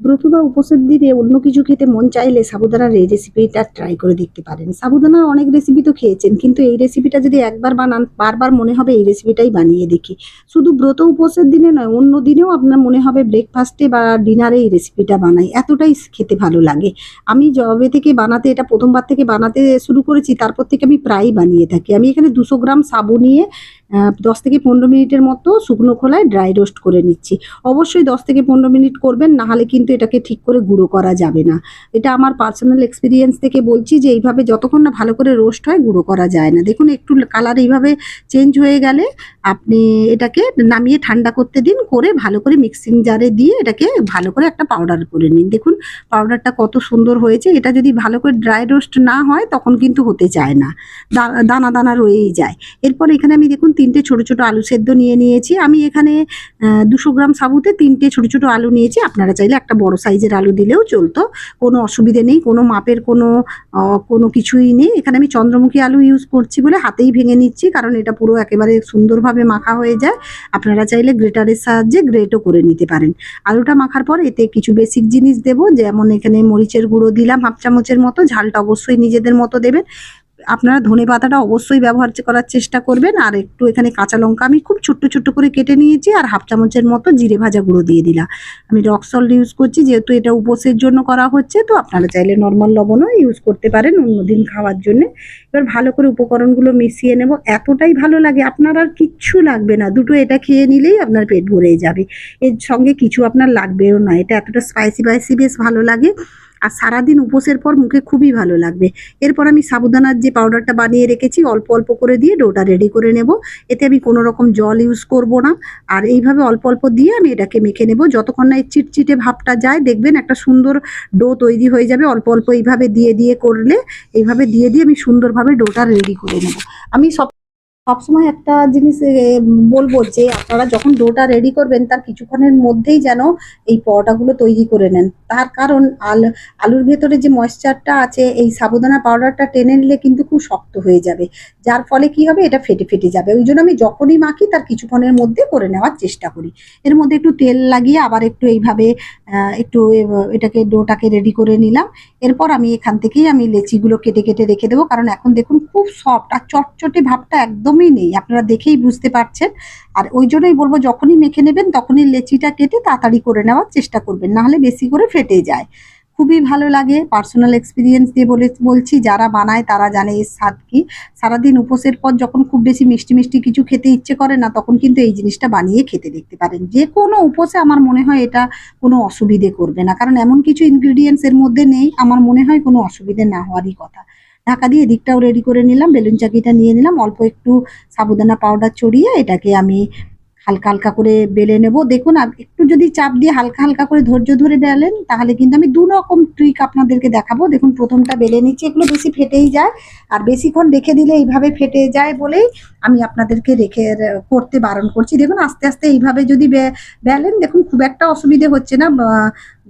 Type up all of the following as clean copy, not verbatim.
ব্রত বা উপোসের দিনে অন্য কিছু খেতে মন চাইলে সাবুদানার এই রেসিপিটা ট্রাই করে দেখতে পারেন। সাবুদানার অনেক রেসিপি তো খেয়েছেন, কিন্তু এই রেসিপিটা যদি একবার বানান বারবার মনে হবে এই রেসিপিটাই বানিয়ে দেখি। শুধু ব্রত উপোসের দিনে নয়, অন্য দিনেও আপনার মনে হবে ব্রেকফাস্টে বা ডিনারে এই রেসিপিটা বানাই, এতটাই খেতে ভালো লাগে। আমি যবে থেকে বানাতে এটা প্রথমবার থেকে বানাতে শুরু করেছি, তারপর থেকে আমি প্রায়ই বানিয়ে থাকি। আমি এখানে 200 গ্রাম সাবু নিয়ে 10 থেকে 15 মিনিটের মতো শুকনো খোলায় ড্রাই রোস্ট করে নিচ্ছি। অবশ্যই 10 থেকে 15 মিনিট করবেন, না হলে কিন্তু এটাকে ঠিক করে গুঁড়ো করা যাবে না। এটা আমার পার্সোনাল এক্সপেরিয়েন্স থেকে বলছি যে এইভাবে যতক্ষণ না ভালো করে রোস্ট হয় গুঁড়ো করা যায় না। দেখুন একটু কালার এইভাবে চেঞ্জ হয়ে গেলে আপনি এটাকে নামিয়ে ঠান্ডা করতে দিন, করে ভালো করে মিক্সিং জারে দিয়ে এটাকে ভালো করে একটা পাউডার করে নিন। দেখুন পাউডারটা কত সুন্দর হয়েছে। এটা যদি ভালো করে ড্রাই রোস্ট না হয় তখন কিন্তু হতে চায় না, দানা দানা রয়েই যায়। এরপর এখানে আমি দেখুন 3টে ছোট ছোট আলু সেদ্ধ নিয়ে নিয়েছি। আমি এখানে 200 গ্রাম সাবুতে 3টে ছোট ছোট আলু নিয়েছি। আপনারা চাইলে একটা বড় সাইজের আলু দিলেও চলতো, কোনো অসুবিধে নেই। কোনো মাপের কোনো কিছুই নেই। এখানে আমি চন্দ্রমুখী আলু ইউজ করছি বলে হাতেই ভেঙে নিচ্ছি, কারণ এটা পুরো একেবারে সুন্দরভাবে মাখা হয়ে যায়। আপনারা চাইলে গ্রেটারের সাহায্যে গ্রেটও করে নিতে পারেন। আলুটা মাখার পর এতে কিছু বেসিক জিনিস দেবো, যেমন এখানে মরিচের গুঁড়ো দিলাম 1/2 চামচের মতো। ঝালটা অবশ্যই নিজেদের মতো দেবেন। আপনারা ধনেপাতাটা অবশ্যই ব্যবহার করার চেষ্টা করবেন। আর একটু এখানে কাঁচা লঙ্কা আমি খুব ছোট্ট ছোট্ট করে কেটে নিয়েছি, আর 1/2 চামচের মতো জিরে ভাজা গুঁড়ো দিয়ে দিলাম। আমি রক সল্ট ইউজ করছি, যেহেতু এটা উপোসের জন্য করা হচ্ছে, তো আপনারা চাইলে নর্মাল লবণও ইউজ করতে পারেন অন্যদিন খাওয়ার জন্য। এবার ভালো করে উপকরণগুলো মিশিয়ে নেব। এতটাই ভালো লাগে, আপনার আর কিচ্ছু লাগবে না। দুটো এটা খেয়ে নিলেই আপনার পেট ভরে যাবে। এর সঙ্গে কিছু আপনার লাগবেও না। এটা এতটা স্পাইসি বেশ ভালো লাগে, আর সারাদিন উপোসের পর মুখে খুবই ভালো লাগবে। এরপর আমি সাবুদানার যে পাউডারটা বানিয়ে রেখেছি অল্প অল্প করে দিয়ে ডোটা রেডি করে নেব। এতে আমি কোনো রকম জল ইউজ করব না, আর এইভাবে অল্প অল্প দিয়ে আমি এটাকে মেখে নেব। যতক্ষণ না এই চিটচিটে ভাবটা যায়, দেখবেন একটা সুন্দর ডো তৈরি হয়ে যাবে। অল্প অল্প এইভাবে দিয়ে দিয়ে করলে, এইভাবে দিয়ে দিয়ে আমি সুন্দরভাবে ডোটা রেডি করে নেব। আমি সবসময় একটা জিনিস বলবো যে আপনারা যখন ডোটা রেডি করবেন তার কিছুক্ষণের মধ্যেই যেন এই পরোটাগুলো তৈরি করে নেন। তার কারণ আলুর ভেতরে যে ময়েশ্চারটা আছে এই সাবুদানা পাউডারটা টেনে নিলে কিন্তু খুব শক্ত হয়ে যাবে, যার ফলে কি হবে এটা ফেটে ফেটে যাবে। ওই জন্য আমি যখনই মাখি তার কিছুক্ষণের মধ্যে করে নেওয়ার চেষ্টা করি। এর মধ্যে একটু তেল লাগিয়ে আবার একটু এইভাবে একটু এটাকে ডোটাকে রেডি করে নিলাম। এরপর আমি এখান থেকেই আমি লেচিগুলো কেটে কেটে রেখে দেবো, কারণ এখন দেখুন খুব সফট আর চটচটে ভাবটা একদমই নেই, আপনারা দেখেই বুঝতে পারছেন। আর ওই জন্যই বলবো যখনই মেখে নেবেন তখনই লেচিটা কেটে তাড়াতাড়ি করে নেওয়ার চেষ্টা করবেন, নাহলে বেশি করে ফেটে যায়। খুবই ভালো লাগে, পার্সোনাল এক্সপিরিয়েন্স দিয়ে বলছি, যারা বানায় তারা জানে এর স্বাদ কি। সারাদিন উপোসের পর যখন খুব বেশি মিষ্টি মিষ্টি কিছু খেতে ইচ্ছে করে না, তখন কিন্তু এই জিনিসটা বানিয়ে খেতে দেখতে পারেন। যে কোনো উপোসে আমার মনে হয় এটা কোনো অসুবিধে করবে না, কারণ এমন কিছু ইনগ্রিডিয়েন্টস এর মধ্যে নেই, আমার মনে হয় কোনো অসুবিধে না হওয়ারই কথা। ঢাকা দিয়ে এদিকটাও রেডি করে নিলাম, বেলুন চাকিটা নিয়ে নিলাম, অল্প একটু সাবুদানা পাউডার ছড়িয়ে এটাকে আমি হালকা হালকা করে বেলে নেব। দেখুন একটু যদি চাপ দিয়ে হালকা হালকা করে ধৈর্য ধরে বেলেন, তাহলে কিন্তু আমি 2 রকম ট্রিক আপনাদেরকে দেখাবো। দেখুন প্রথমটা বেলে নিচ্ছি, এগুলো বেশি ফেটেই যায়, আর বেশিক্ষণ রেখে দিলে এইভাবে ফেটে যায় বলেই আমি আপনাদেরকে করতে বারণ করছি। দেখুন আস্তে আস্তে এইভাবে যদি বেলেন, দেখুন খুব একটা অসুবিধে হচ্ছে না,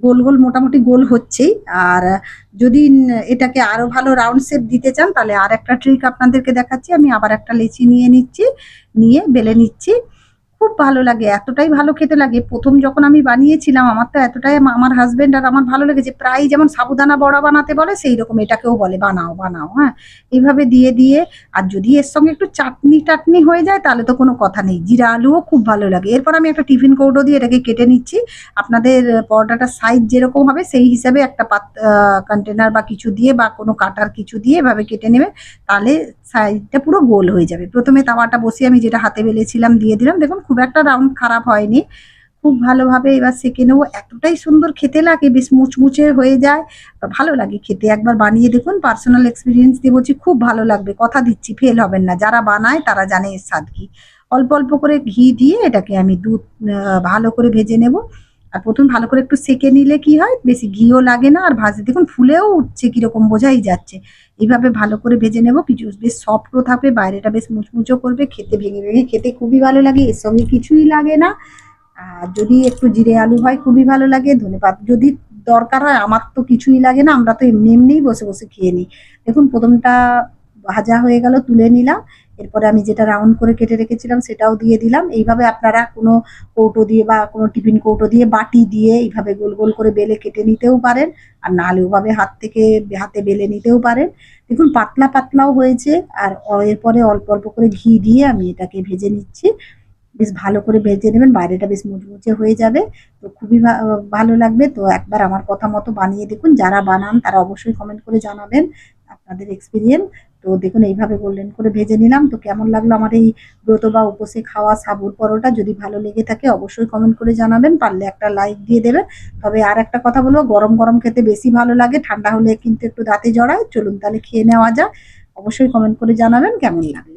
গোল গোল মোটামুটি গোল হচ্ছেই। আর যদি এটাকে আরো ভালো রাউন্ড শেপ দিতে চান, তাহলে আর একটা ট্রিক আপনাদেরকে দেখাচ্ছি। আমি আবার একটা লেচি নিয়ে নিচ্ছি, নিয়ে বেলে নিচ্ছি। খুব ভালো লাগে, এতটাই ভালো খেতে লাগে। প্রথম যখন আমি বানিয়েছিলাম আমার তো এতটাই আমার হাজবেন্ড আর আমার ভালো লেগেছে, প্রায় যেমন সাবুদানা বড়া বানাতে বলে সেই রকম এটাকেও বলে বানাও বানাও। হ্যাঁ, এইভাবে দিয়ে দিয়ে, আর যদি এর সঙ্গে একটু চাটনি টাটনি হয়ে যায় তাহলে তো কোনো কথা নেই। জিরা আলুও খুব ভালো লাগে। এরপর আমি একটা টিফিন কৌটো দিয়ে এটাকে কেটে নিচ্ছি। আপনাদের পরোটাটার সাইজ যেরকম হবে সেই হিসাবে একটা কন্টেনার বা কিছু দিয়ে বা কোনো কাটার কিছু দিয়ে এভাবে কেটে নেবে, তাহলে সাইডটা পুরো গোল হয়ে যাবে। প্রথমে তাওয়াটা বসিয়ে আমি যেটা হাতে বেলেছিলাম দিয়ে দিলাম। দেখুন খুব একটা রাউন্ড খারাপ হয়নি, খুব ভালোভাবে এবার সেঁকে নেবো। এতটাই সুন্দর খেতে লাগে, বেশ মুচমুচে হয়ে যায়, ভালো লাগে খেতে। একবার বানিয়ে দেখুন, পার্সোনাল এক্সপিরিয়েন্স দিয়ে বলছি খুব ভালো লাগবে, কথা দিচ্ছি ফেল হবেন না। যারা বানায় তারা জানে এর স্বাদ কি। অল্প অল্প করে ঘি দিয়ে এটাকে আমি ভালো করে ভেজে নেব। আর প্রথম ভালো করে একটু সেঁকে নিলে কি হয়, বেশি ঘিও লাগে না, আর ভাজতে দেখুন ফুলেও উঠছে কিরকম বোঝাই যাচ্ছে। এইভাবে ভালো করে ভেজে নেব, কিছু বেশ সফটও থাকবে, বাইরেটা বেশ মুচমুচো করবে, খেতে ভেঙে ভেঙে খেতে খুবই ভালো লাগে। এর সঙ্গে কিছুই লাগে না। আর যদি একটু জিরে আলু হয় খুবই ভালো লাগে, ধনেপাতা যদি দরকার হয়। আমার তো কিছুই লাগে না, আমরা তো এমনি এমনিই বসে বসে খেয়ে নিই। দেখুন প্রথমটা ভাজা হয়ে গেল, তুলে নিলাম। এরপরে আমি যেটা রাউন্ড করে কেটে রেখেছিলাম সেটাও দিয়ে দিলাম। এইভাবে আপনারা কোনো কৌটো দিয়ে বা কোনো টিফিন কৌটো দিয়ে, বাটি দিয়ে এইভাবে গোল গোল করে বেলে কেটে নিতেও পারেন। আর নাহলে ওভাবে হাতে বেলে নিতেও পারেন। দেখুন পাতলা পাতলাও হয়েছে। আর এরপরে অল্প অল্প করে ঘি দিয়ে আমি এটাকে ভেজে নিচ্ছি। বেশ ভালো করে ভেজে নেবেন, বাইরেটা বেশ মুচমুচে হয়ে যাবে। তো খুবই ভালো লাগবে। তো একবার আমার কথা মতো বানিয়ে দেখুন। যারা বানান তারা অবশ্যই কমেন্ট করে জানাবেন আপনাদের এক্সপেরিয়েন্স। তো দেখুন এইভাবে গোল্ডেন করে ভেজে নিলাম। তো কেমন লাগলো আমার এই ব্রত বা উপোসে খাওয়া সাবুর পরোটা? যদি ভালো লেগে থাকে অবশ্যই কমেন্ট করে জানাবেন, পারলে একটা লাইক দিয়ে দেবেন। তবে আর একটা কথা বলবো, গরম গরম খেতে বেশি ভালো লাগে, ঠান্ডা হলে কিন্তু একটু দাঁতে জড়ায়। চলুন তাহলে খেয়ে নেওয়া যাক। অবশ্যই কমেন্ট করে জানাবেন কেমন লাগলো।